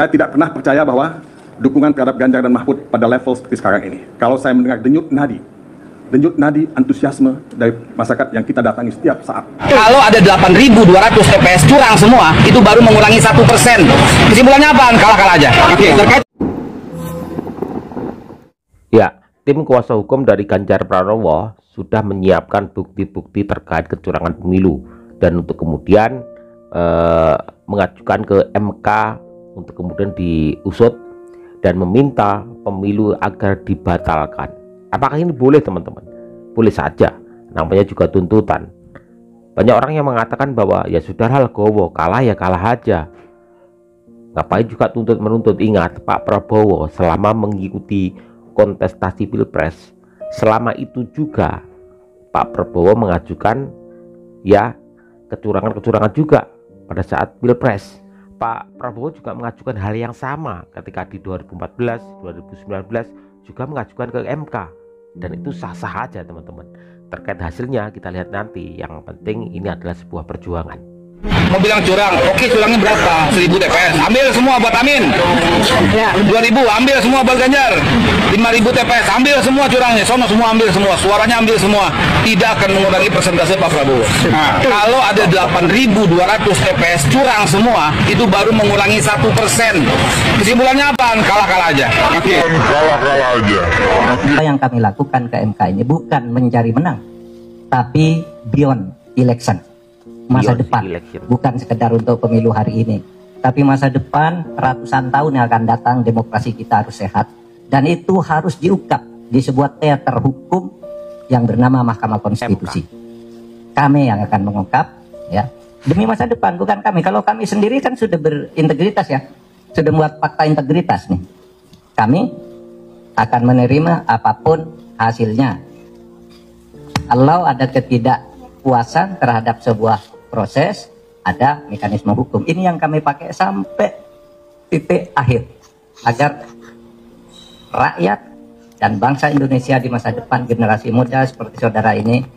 Saya tidak pernah percaya bahwa dukungan terhadap Ganjar dan Mahfud pada level seperti sekarang ini. Kalau saya mendengar denyut nadi antusiasme dari masyarakat yang kita datangi setiap saat. Kalau ada 8.200 TPS curang semua, itu baru mengurangi 1%. Kesimpulannya apa? Kalah-kalah aja. Oke, terkait. Ya, tim kuasa hukum dari Ganjar Pranowo sudah menyiapkan bukti-bukti terkait kecurangan pemilu dan untuk kemudian mengajukan ke MK untuk kemudian diusut dan meminta pemilu agar dibatalkan. Apakah ini boleh, teman-teman? Boleh saja, namanya juga tuntutan. Banyak orang yang mengatakan bahwa ya sudahlah, legowo, kalah ya kalah aja. Ngapain juga tuntut-menuntut? Ingat, Pak Prabowo selama mengikuti kontestasi Pilpres, selama itu juga Pak Prabowo mengajukan ya kecurangan-kecurangan juga pada saat Pilpres. Pak Prabowo juga mengajukan hal yang sama ketika di 2014, 2019 juga mengajukan ke MK, dan itu sah-sah aja, teman-teman. Terkait hasilnya kita lihat nanti. Yang penting ini adalah sebuah perjuangan. Mau bilang curang, oke, curangnya berapa? 1.000 TPS, ambil semua buat Amin. 2.000, ambil semua buat Ganjar. 5.000 TPS, ambil semua curangnya. Sono semua ambil semua, suaranya ambil semua. Tidak akan mengurangi persentase Pak Prabowo. Nah, kalau ada 8.200 TPS curang semua, itu baru mengurangi 1%. Kesimpulannya apa? Kalah-kalah aja. Oke. Kalah-kalah aja. Apa yang kami lakukan ke MK ini bukan mencari menang, tapi beyond election. Masa depan, bukan sekedar untuk pemilu hari ini, tapi masa depan ratusan tahun yang akan datang. Demokrasi kita harus sehat, dan itu harus diungkap di sebuah teater hukum yang bernama Mahkamah Konstitusi. Kami yang akan mengungkap, ya, demi masa depan, bukan kami. Kalau kami sendiri kan sudah berintegritas, ya, sudah membuat fakta integritas nih. Kami akan menerima apapun hasilnya. Kalau ada ketidakpuasan terhadap sebuah proses, ada mekanisme hukum. Ini yang kami pakai sampai titik akhir, agar rakyat dan bangsa Indonesia di masa depan, generasi muda seperti saudara ini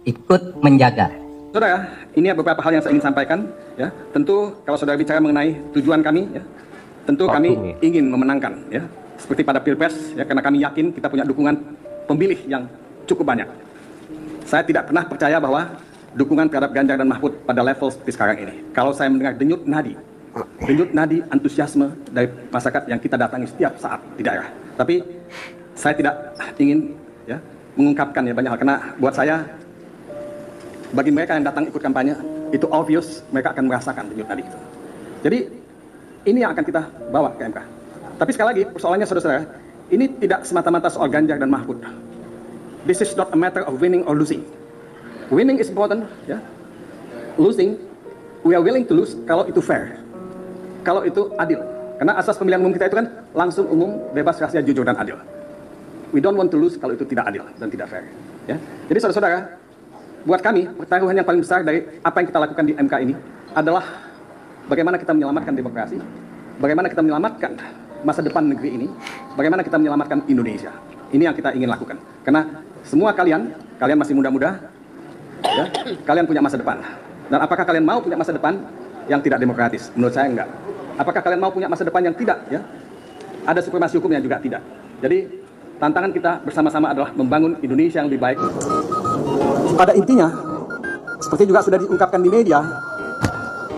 ikut menjaga. Saudara, ini beberapa hal yang saya ingin sampaikan. Ya, tentu kalau saudara bicara mengenai tujuan kami, ya, tentu kami ingin memenangkan, ya, seperti pada Pilpres, ya, karena kami yakin kita punya dukungan pemilih yang cukup banyak. Saya tidak pernah percaya bahwa dukungan terhadap Ganjar dan Mahfud pada level seperti sekarang ini. Kalau saya mendengar denyut nadi antusiasme dari masyarakat yang kita datangi setiap saat di daerah. Tapi saya tidak ingin, ya, mengungkapkan ya banyak hal, karena buat saya, bagi mereka yang datang ikut kampanye, itu obvious mereka akan merasakan denyut nadi itu. Jadi ini yang akan kita bawa ke MK. Tapi sekali lagi persoalannya, saudara-saudara, ini tidak semata-mata soal Ganjar dan Mahfud. This is not a matter of winning or losing. Winning is important, ya. Losing, we are willing to lose kalau itu fair, kalau itu adil. Karena asas pemilihan umum kita itu kan langsung, umum, bebas, rahasia, jujur, dan adil. We don't want to lose kalau itu tidak adil dan tidak fair, ya. Jadi saudara-saudara, buat kami pertaruhan yang paling besar dari apa yang kita lakukan di MK ini adalah bagaimana kita menyelamatkan demokrasi, bagaimana kita menyelamatkan masa depan negeri ini, bagaimana kita menyelamatkan Indonesia. Ini yang kita ingin lakukan. Karena semua kalian masih muda-muda, ya, kalian punya masa depan. Dan apakah kalian mau punya masa depan yang tidak demokratis? Menurut saya enggak. Apakah kalian mau punya masa depan yang tidak, ya, ada supremasi hukum yang juga tidak? Jadi tantangan kita bersama-sama adalah membangun Indonesia yang lebih baik. Pada intinya, seperti juga sudah diungkapkan di media,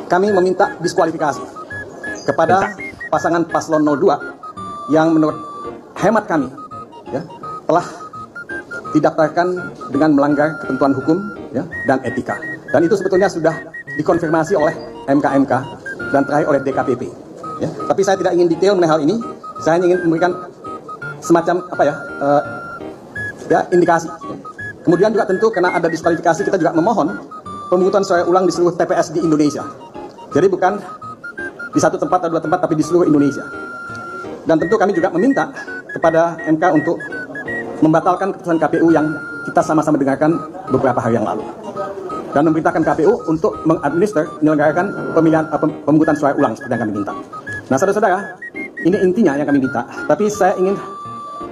kami meminta diskualifikasi kepada pasangan paslon 02 yang menurut hemat kami, ya, telah didaftarkan dengan melanggar ketentuan hukum, ya, dan etika. Dan itu sebetulnya sudah dikonfirmasi oleh MK-MK dan terakhir oleh DKPP. Ya. Tapi saya tidak ingin detail mengenai hal ini. Saya hanya ingin memberikan semacam indikasi. Ya. Kemudian juga tentu karena ada diskualifikasi, kita juga memohon pemungutan suara ulang di seluruh TPS di Indonesia. Jadi bukan di satu tempat atau dua tempat, tapi di seluruh Indonesia. Dan tentu kami juga meminta kepada MK untuk membatalkan keputusan KPU yang kita sama-sama dengarkan beberapa hari yang lalu, dan memerintahkan KPU untuk menyelenggarakan pemungutan suara ulang seperti yang kami minta. Nah, saudara-saudara, ini intinya yang kami minta. Tapi saya ingin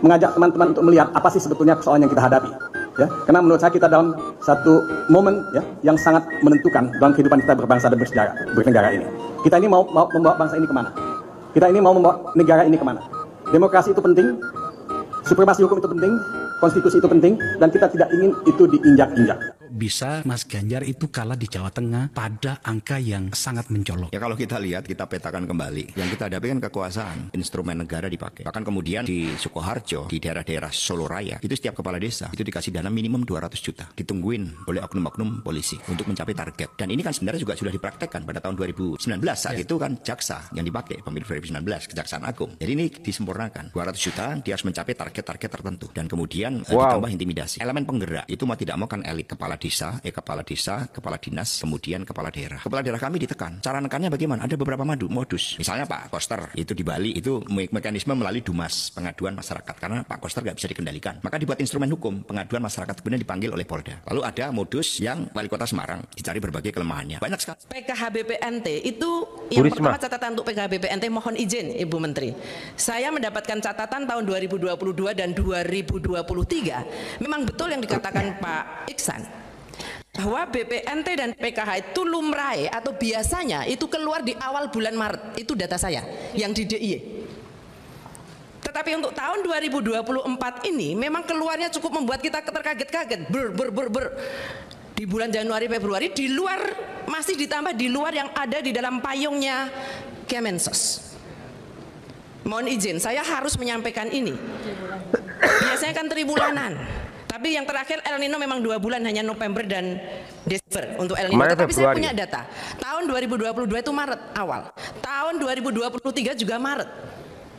mengajak teman-teman untuk melihat apa sih sebetulnya persoalan yang kita hadapi. ya, karena menurut saya kita dalam satu momen ya yang sangat menentukan dalam kehidupan kita berbangsa dan bernegara ini. Kita ini mau membawa bangsa ini kemana? Kita ini mau membawa negara ini kemana? Demokrasi itu penting, supremasi hukum itu penting, konstitusi itu penting, dan kita tidak ingin itu diinjak-injak. Bisa Mas Ganjar itu kalah di Jawa Tengah pada angka yang sangat mencolok. Ya kalau kita lihat, kita petakan kembali. Yang kita hadapi kan kekuasaan, instrumen negara dipakai. Bahkan kemudian di Sukoharjo, di daerah-daerah Solo Raya, itu setiap kepala desa itu dikasih dana minimum 200 juta. Ditungguin oleh oknum-oknum polisi untuk mencapai target. Dan ini kan sebenarnya juga sudah dipraktekkan pada tahun 2019. Saat itu kan jaksa yang dipakai, pemilu 2019, Kejaksaan Agung. Jadi ini disempurnakan. 200 juta, dia harus mencapai target-target tertentu. Dan kemudian ditambah intimidasi. Elemen penggerak, itu mau tidak mau kan elit kepala desa, kepala dinas, kemudian kepala daerah. Kepala daerah kami ditekan. Cara nekannya bagaimana? Ada beberapa modus. Misalnya Pak Koster itu di Bali itu mekanisme melalui Dumas, pengaduan masyarakat, karena Pak Koster nggak bisa dikendalikan. Maka dibuat instrumen hukum, pengaduan masyarakat kemudian dipanggil oleh Polda. Lalu ada modus yang Wali Kota Semarang dicari berbagai kelemahannya. Banyak sekali. PKH BPNT itu yang pertama catatan untuk PKH BPNT, mohon izin Ibu Menteri. Saya mendapatkan catatan tahun 2022 dan 2023. Memang betul yang dikatakan Pak Iksan, bahwa BPNT dan PKH itu lumrah atau biasanya itu keluar di awal bulan Maret. Itu data saya yang di DIY. Tetapi untuk tahun 2024 ini memang keluarnya cukup membuat kita terkaget-kaget. Di bulan Januari Februari di luar, masih ditambah di luar yang ada di dalam payungnya Kemensos. Mohon izin, saya harus menyampaikan ini. Biasanya kan tribulanan. Tapi yang terakhir El Nino memang 2 bulan, hanya November dan Desember untuk El Nino. Tapi saya punya data. Tahun 2022 itu Maret awal. Tahun 2023 juga Maret.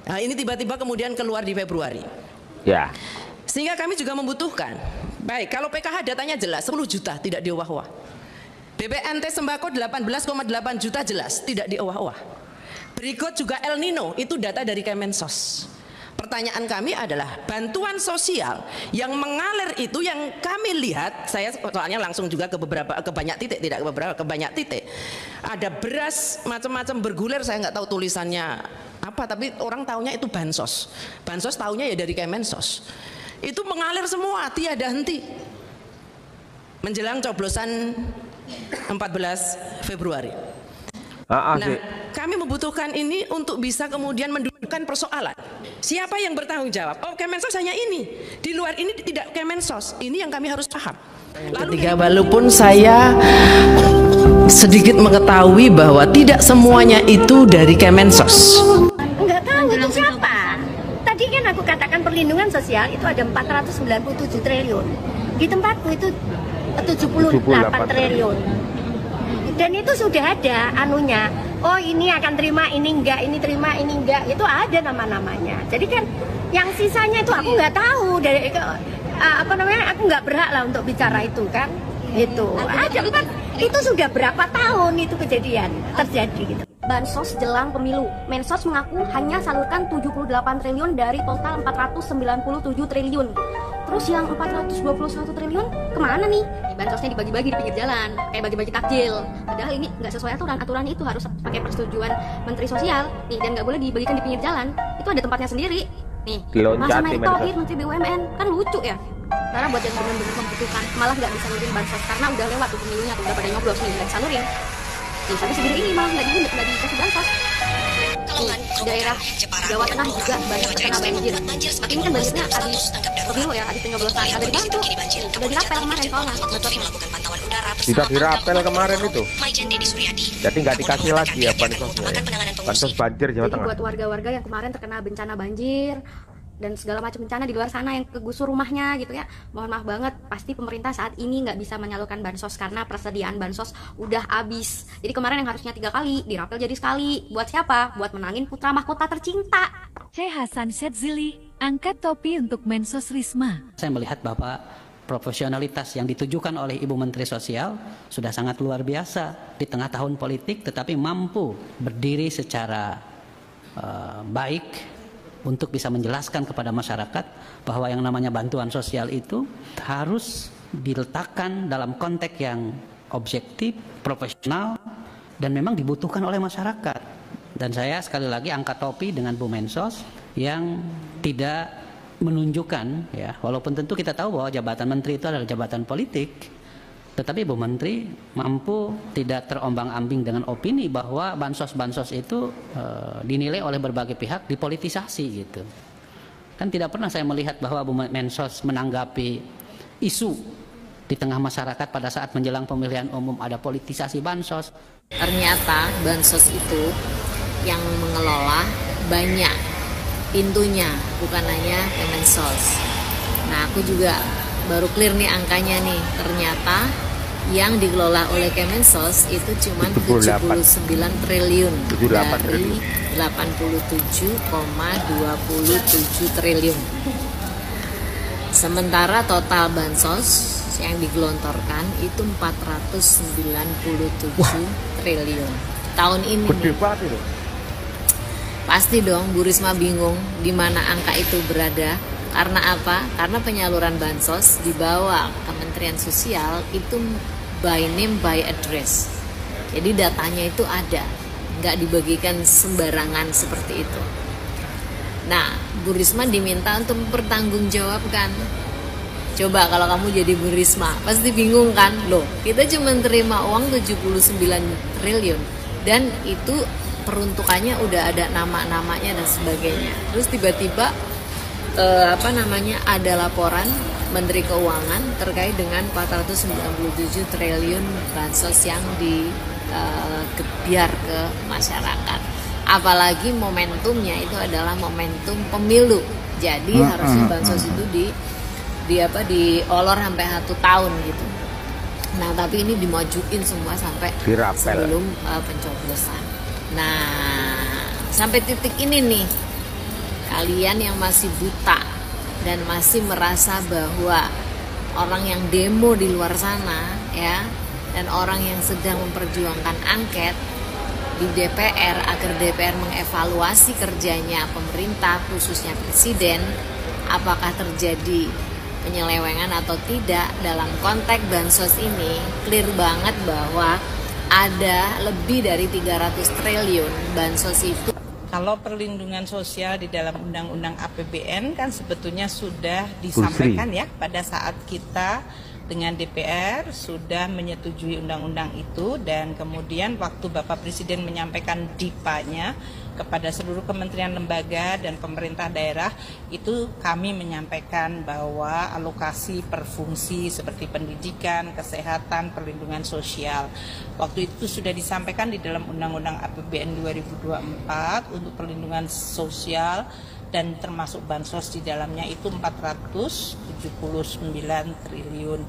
Nah, ini tiba-tiba kemudian keluar di Februari. Ya. Sehingga kami juga membutuhkan. Baik, kalau PKH datanya jelas 10 juta tidak diowah-owah. BPNT sembako 18,8 juta jelas tidak diowah-owah. Berikut juga El Nino, itu data dari Kemensos. Pertanyaan kami adalah bantuan sosial yang mengalir itu yang kami lihat, saya soalnya langsung juga ke banyak titik, tidak ke banyak titik. Ada beras macam-macam bergulir, saya nggak tahu tulisannya apa, tapi orang taunya itu bansos. Bansos taunya ya dari Kemensos. Itu mengalir semua, tiada henti. Menjelang coblosan 14 Februari. Nah, kami membutuhkan ini untuk bisa kemudian mendudukkan persoalan. Siapa yang bertanggung jawab? Oh, Kemensos hanya ini. Di luar ini tidak Kemensos. Ini yang kami harus paham. Ketiga, walaupun saya sedikit mengetahui bahwa tidak semuanya itu dari Kemensos. Enggak tahu itu siapa. Tadi kan aku katakan perlindungan sosial itu ada 497 triliun. Di tempatku itu 78 triliun. Dan itu sudah ada anunya. Oh, ini akan terima, ini enggak, ini terima, ini enggak. Itu ada nama-namanya. Jadi kan yang sisanya itu aku nggak tahu dari aku nggak berhak lah untuk bicara itu kan. Gitu. Ada itu sudah berapa tahun itu kejadian terjadi gitu. Bansos jelang pemilu. Mensos mengaku hanya salurkan 78 triliun dari total 497 triliun. Terus yang 421 triliun kemana nih? Bansosnya dibagi-bagi di pinggir jalan, kayak bagi-bagi takjil. Padahal ini nggak sesuai aturan. Aturannya itu harus pakai persetujuan Menteri Sosial. Nih, dan nggak boleh dibagikan di pinggir jalan. Itu ada tempatnya sendiri. Nih, Mas Erick Thohir, Menteri BUMN, kan lucu ya. Karena buat yang benar-benar membutuhkan, malah nggak disalurin bansos karena udah lewat tuh pemilunya, tuh udah pada nyoblos nih, nggak disalurin. Nih, tapi segini ini malah nggak dikasih bansos. Nih, daerah Jawa Tengah juga banyak terkena banjir. Tapi ini kan banjirnya habis pemilu ya, habis penyoblosan. Ada dibantu, udah dirapel kemarin soalnya. Tidak dirapel kemarin itu. Jadi nggak dikasih lagi ya bansosnya. Bansos banjir Jawa Tengah. Jadi buat warga-warga yang kemarin terkena bencana banjir dan segala macam bencana di luar sana yang kegusur rumahnya gitu ya, mohon maaf banget, pasti pemerintah saat ini nggak bisa menyalurkan bansos karena persediaan bansos udah habis. Jadi kemarin yang harusnya 3 kali dirapel jadi sekali. Buat siapa? Buat menangin putra mahkota tercinta. Syekh Hasan Sedzili angkat topi untuk Mensos Risma. Saya melihat bahwa profesionalitas yang ditujukan oleh Ibu Menteri Sosial sudah sangat luar biasa di tengah tahun politik, tetapi mampu berdiri secara baik untuk bisa menjelaskan kepada masyarakat bahwa yang namanya bantuan sosial itu harus diletakkan dalam konteks yang objektif, profesional, dan memang dibutuhkan oleh masyarakat. Dan saya sekali lagi angkat topi dengan Bu Mensos yang tidak menunjukkan ya, walaupun tentu kita tahu bahwa jabatan menteri itu adalah jabatan politik, tetapi Ibu Menteri mampu tidak terombang-ambing dengan opini bahwa bansos-bansos itu dinilai oleh berbagai pihak dipolitisasi gitu. Kan tidak pernah saya melihat bahwa Bu Mensos menanggapi isu di tengah masyarakat pada saat menjelang pemilihan umum ada politisasi bansos. Ternyata bansos itu yang mengelola banyak pintunya, bukan hanya Kemensos. Nah, aku juga baru clear nih angkanya nih. Ternyata yang dikelola oleh Kemensos itu cuma 79 triliun dari 87,27 triliun. Sementara total bansos yang digelontorkan itu 497 triliun. Tahun ini nih. Pasti dong Bu Risma bingung di mana angka itu berada. Karena apa? Karena penyaluran bansos di bawah Kementerian Sosial itu by name by address. Jadi datanya itu ada, nggak dibagikan sembarangan seperti itu. Nah, Bu Risma diminta untuk mempertanggungjawabkan. Coba kalau kamu jadi Bu Risma, pasti bingung kan? Loh, kita cuma terima uang 79 triliun dan itu peruntukannya udah ada nama-namanya dan sebagainya. Terus tiba-tiba ada laporan Menteri Keuangan terkait dengan 497 triliun bansos yang digebiar ke masyarakat. Apalagi momentumnya itu adalah momentum pemilu. Jadi harusnya bansos itu diolor sampai 1 tahun gitu. Nah, tapi ini dimajuin semua sampai sebelum pencoblosan. Nah, sampai titik ini nih, kalian yang masih buta dan masih merasa bahwa orang yang demo di luar sana ya, dan orang yang sedang memperjuangkan angket di DPR agar DPR mengevaluasi kerjanya pemerintah khususnya presiden, apakah terjadi penyelewengan atau tidak dalam konteks bansos ini, clear banget bahwa ada lebih dari 300 triliun bansos itu. Kalau perlindungan sosial di dalam Undang-Undang APBN kan sebetulnya sudah disampaikan ya pada saat kita dengan DPR sudah menyetujui undang-undang itu, dan kemudian waktu Bapak Presiden menyampaikan DIPA-nya kepada seluruh kementerian lembaga dan pemerintah daerah, itu kami menyampaikan bahwa alokasi per fungsi seperti pendidikan, kesehatan, perlindungan sosial waktu itu sudah disampaikan di dalam Undang-Undang APBN 2024 untuk perlindungan sosial, dan termasuk bansos di dalamnya itu 479 triliun.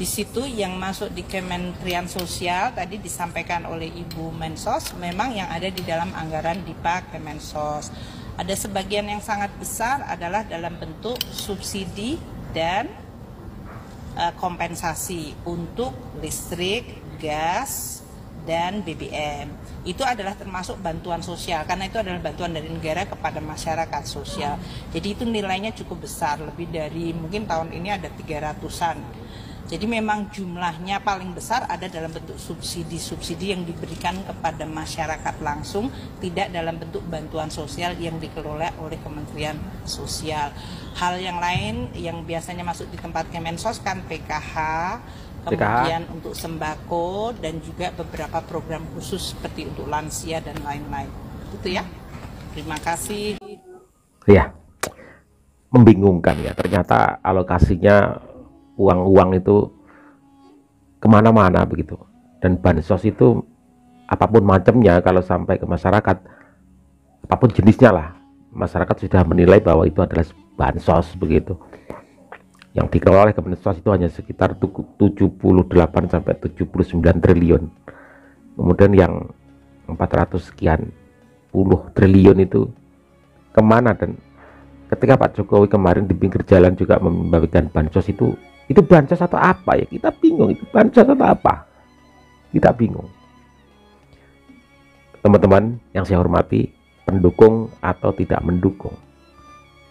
Di situ yang masuk di Kementerian Sosial tadi disampaikan oleh Ibu Mensos, memang yang ada di dalam anggaran DIPA Kemensos. Ada sebagian yang sangat besar adalah dalam bentuk subsidi dan kompensasi untuk listrik, gas, dan BBM. Itu adalah termasuk bantuan sosial, karena itu adalah bantuan dari negara kepada masyarakat sosial. Jadi itu nilainya cukup besar, lebih dari mungkin tahun ini ada 300-an. Jadi memang jumlahnya paling besar ada dalam bentuk subsidi-subsidi yang diberikan kepada masyarakat langsung, tidak dalam bentuk bantuan sosial yang dikelola oleh Kementerian Sosial. Hal yang lain yang biasanya masuk di tempat Kemensos kan PKH, kemudian untuk sembako, dan juga beberapa program khusus seperti untuk lansia dan lain-lain. Itu ya. Terima kasih. Ya, membingungkan ya. Ternyata alokasinya uang-uang itu kemana-mana begitu. Dan bansos itu apapun macamnya, kalau sampai ke masyarakat, apapun jenisnya lah, masyarakat sudah menilai bahwa itu adalah bansos begitu. Yang dikelola oleh Kemensos itu hanya sekitar 78 sampai 79 triliun. Kemudian yang 400 sekian puluh triliun itu kemana? Dan ketika Pak Jokowi kemarin di pinggir jalan juga membagikan bansos, itu bansos atau apa ya? Kita bingung, itu bansos atau apa? Kita bingung. Teman-teman yang saya hormati, pendukung atau tidak mendukung,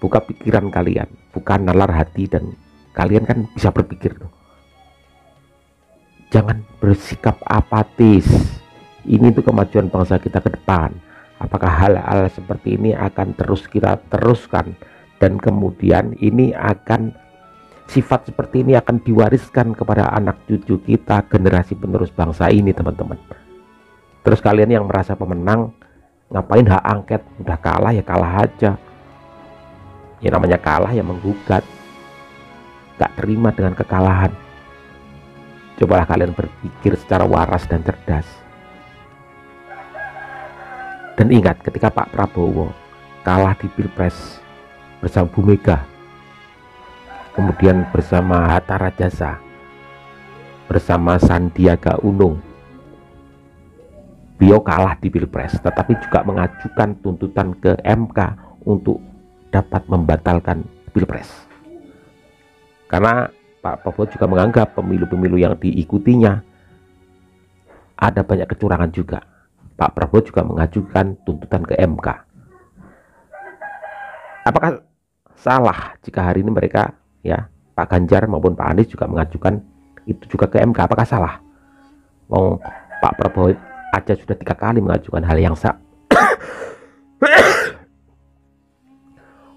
buka pikiran kalian, bukan nalar hati, dan kalian kan bisa berpikir tuh. Jangan bersikap apatis. Ini tuh kemajuan bangsa kita ke depan. Apakah hal-hal seperti ini akan terus kita teruskan dan kemudian ini akan sifat seperti ini akan diwariskan kepada anak cucu kita, generasi penerus bangsa ini, teman-teman. Terus kalian yang merasa pemenang, ngapain hak angket? Udah kalah ya kalah aja. Ya namanya kalah ya menggugat, gak terima dengan kekalahan. Cobalah kalian berpikir secara waras dan cerdas. Dan ingat, ketika Pak Prabowo kalah di Pilpres bersama Bu Mega, kemudian bersama Hatta Rajasa, bersama Sandiaga Uno, beliau kalah di Pilpres, tetapi juga mengajukan tuntutan ke MK untuk dapat membatalkan Pilpres. Karena Pak Prabowo juga menganggap pemilu-pemilu yang diikutinya ada banyak kecurangan juga. Pak Prabowo juga mengajukan tuntutan ke MK. Apakah salah jika hari ini mereka, ya, Pak Ganjar maupun Pak Anies juga mengajukan itu juga ke MK? Apakah salah? Pak Prabowo aja sudah 3 kali mengajukan hal yang sama.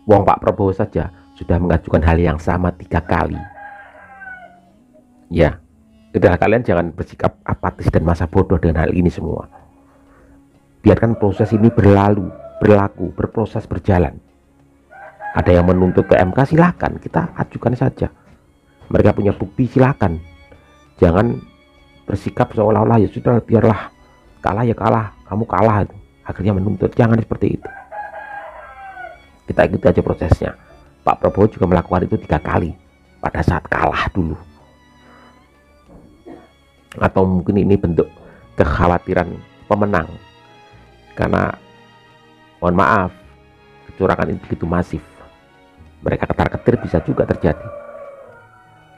Pak Prabowo saja sudah mengajukan hal yang sama 3 kali. Ya, udah, kalian jangan bersikap apatis dan masa bodoh dengan hal ini semua. Biarkan proses ini berlalu, berlaku, berproses, berjalan. Ada yang menuntut ke MK, silakan, kita ajukan saja. Mereka punya bukti, silakan. Jangan bersikap seolah-olah ya sudah, biarlah, kalah ya kalah, kamu kalah, akhirnya menuntut. Jangan seperti itu. Kita ikuti aja prosesnya. Pak Prabowo juga melakukan itu 3 kali pada saat kalah dulu. Atau mungkin ini bentuk kekhawatiran pemenang, karena mohon maaf, kecurangan itu begitu masif. Mereka ketar-ketir bisa juga terjadi.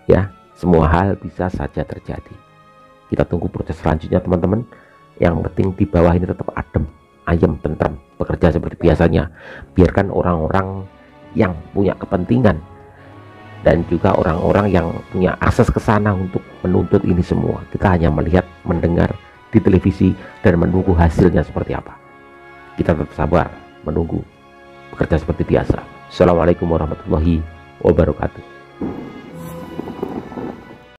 Ya, semua hal bisa saja terjadi. Kita tunggu proses selanjutnya, teman-teman. Yang penting di bawah ini tetap adem, ayem, tentram, bekerja seperti biasanya. Biarkan orang-orang yang punya kepentingan dan juga orang-orang yang punya akses ke sana untuk menuntut ini semua. Kita hanya melihat, mendengar di televisi dan menunggu hasilnya seperti apa. Kita tetap sabar menunggu, bekerja seperti biasa. Assalamualaikum warahmatullahi wabarakatuh.